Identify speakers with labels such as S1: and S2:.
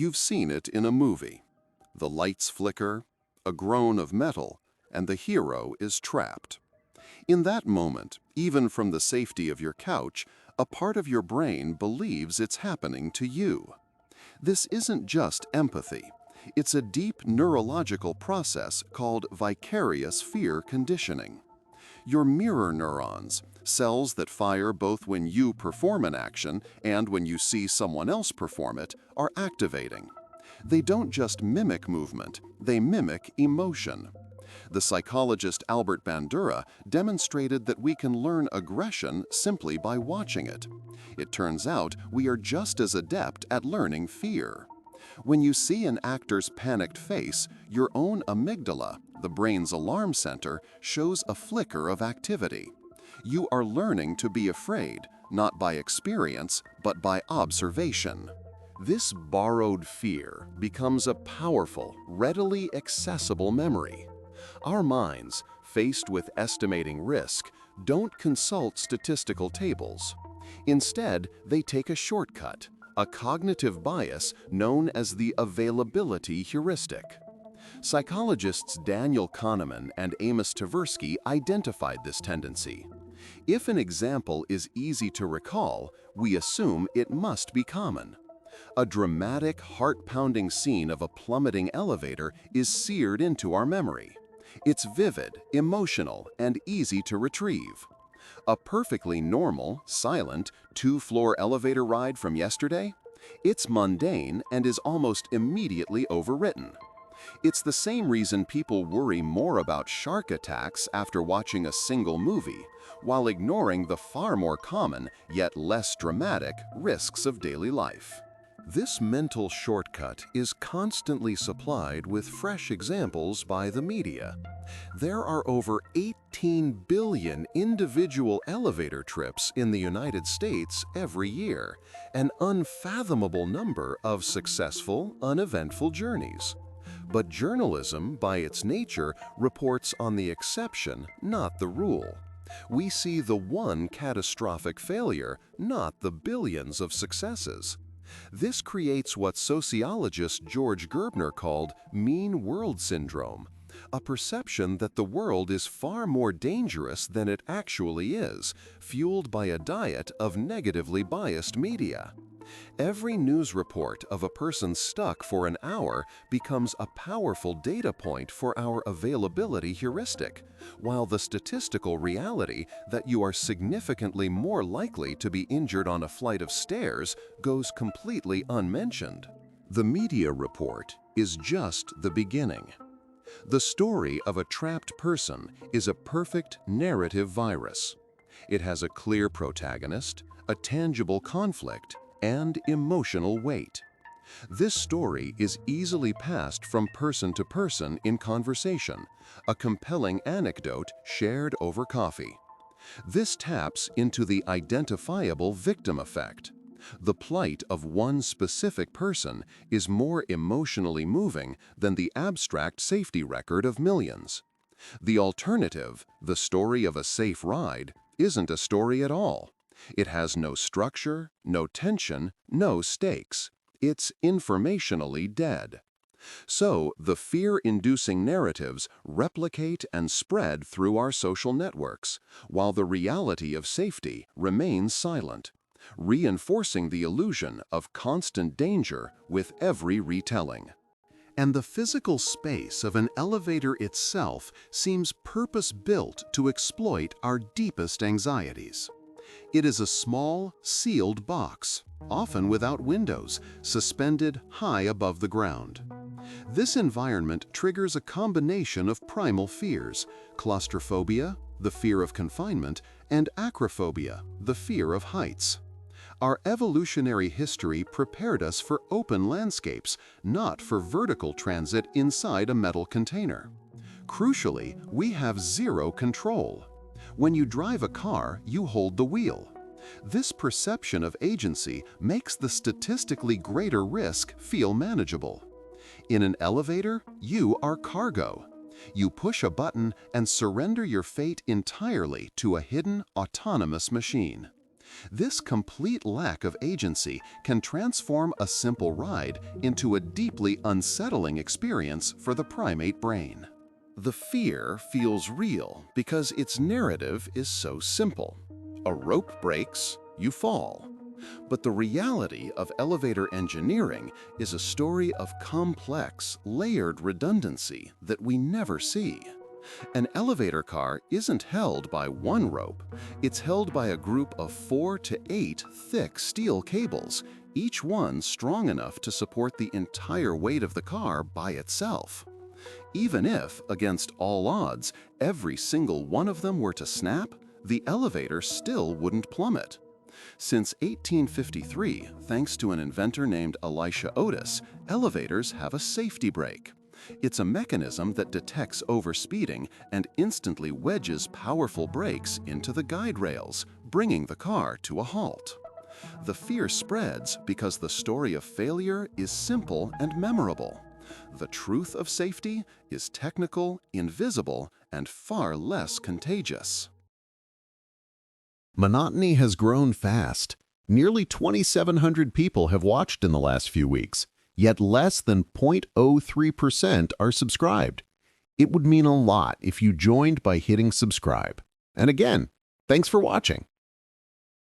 S1: You've seen it in a movie. The lights flicker, a groan of metal, and the hero is trapped. In that moment, even from the safety of your couch, a part of your brain believes it's happening to you. This isn't just empathy. It's a deep neurological process called vicarious fear conditioning. Your mirror neurons, cells that fire both when you perform an action and when you see someone else perform it, are activating. They don't just mimic movement, they mimic emotion. The psychologist Albert Bandura demonstrated that we can learn aggression simply by watching it. It turns out we are just as adept at learning fear. When you see an actor's panicked face, your own amygdala, the brain's alarm center, shows a flicker of activity. You are learning to be afraid, not by experience, but by observation. This borrowed fear becomes a powerful, readily accessible memory. Our minds, faced with estimating risk, don't consult statistical tables. Instead, they take a shortcut, a cognitive bias known as the availability heuristic. Psychologists Daniel Kahneman and Amos Tversky identified this tendency. If an example is easy to recall, we assume it must be common. A dramatic, heart-pounding scene of a plummeting elevator is seared into our memory. It's vivid, emotional, and easy to retrieve. A perfectly normal, silent, two-floor elevator ride from yesterday? It's mundane and is almost immediately overwritten. It's the same reason people worry more about shark attacks after watching a single movie, while ignoring the far more common, yet less dramatic, risks of daily life. This mental shortcut is constantly supplied with fresh examples by the media. There are over 18 billion individual elevator trips in the United States every year, an unfathomable number of successful, uneventful journeys. But journalism, by its nature, reports on the exception, not the rule. We see the one catastrophic failure, not the billions of successes. This creates what sociologist George Gerbner called mean world syndrome, a perception that the world is far more dangerous than it actually is, fueled by a diet of negatively biased media. Every news report of a person stuck for an hour becomes a powerful data point for our availability heuristic, while the statistical reality that you are significantly more likely to be injured on a flight of stairs goes completely unmentioned. The media report is just the beginning. The story of a trapped person is a perfect narrative virus. It has a clear protagonist, a tangible conflict, and emotional weight. This story is easily passed from person to person in conversation, a compelling anecdote shared over coffee. This taps into the identifiable victim effect. The plight of one specific person is more emotionally moving than the abstract safety record of millions. The alternative, the story of a safe ride, isn't a story at all. It has no structure, no tension, no stakes. It's informationally dead. So, the fear-inducing narratives replicate and spread through our social networks, while the reality of safety remains silent, reinforcing the illusion of constant danger with every retelling. And the physical space of an elevator itself seems purpose-built to exploit our deepest anxieties. It is a small, sealed box, often without windows, suspended high above the ground. This environment triggers a combination of primal fears: claustrophobia, the fear of confinement, and acrophobia, the fear of heights. Our evolutionary history prepared us for open landscapes, not for vertical transit inside a metal container. Crucially, we have zero control. When you drive a car, you hold the wheel. This perception of agency makes the statistically greater risk feel manageable. In an elevator, you are cargo. You push a button and surrender your fate entirely to a hidden, autonomous machine. This complete lack of agency can transform a simple ride into a deeply unsettling experience for the primate brain. The fear feels real because its narrative is so simple. A rope breaks, you fall. But the reality of elevator engineering is a story of complex, layered redundancy that we never see. An elevator car isn't held by one rope, it's held by a group of 4 to 8 thick steel cables, each one strong enough to support the entire weight of the car by itself. Even if, against all odds, every single one of them were to snap, the elevator still wouldn't plummet. Since 1853, thanks to an inventor named Elisha Otis, elevators have a safety brake. It's a mechanism that detects overspeeding and instantly wedges powerful brakes into the guide rails, bringing the car to a halt. The fear spreads because the story of failure is simple and memorable. The truth of safety is technical, invisible, and far less contagious.
S2: Monotony has grown fast. Nearly 2,700 people have watched in the last few weeks, yet less than 0.03% are subscribed. It would mean a lot if you joined by hitting subscribe. And again, thanks for watching.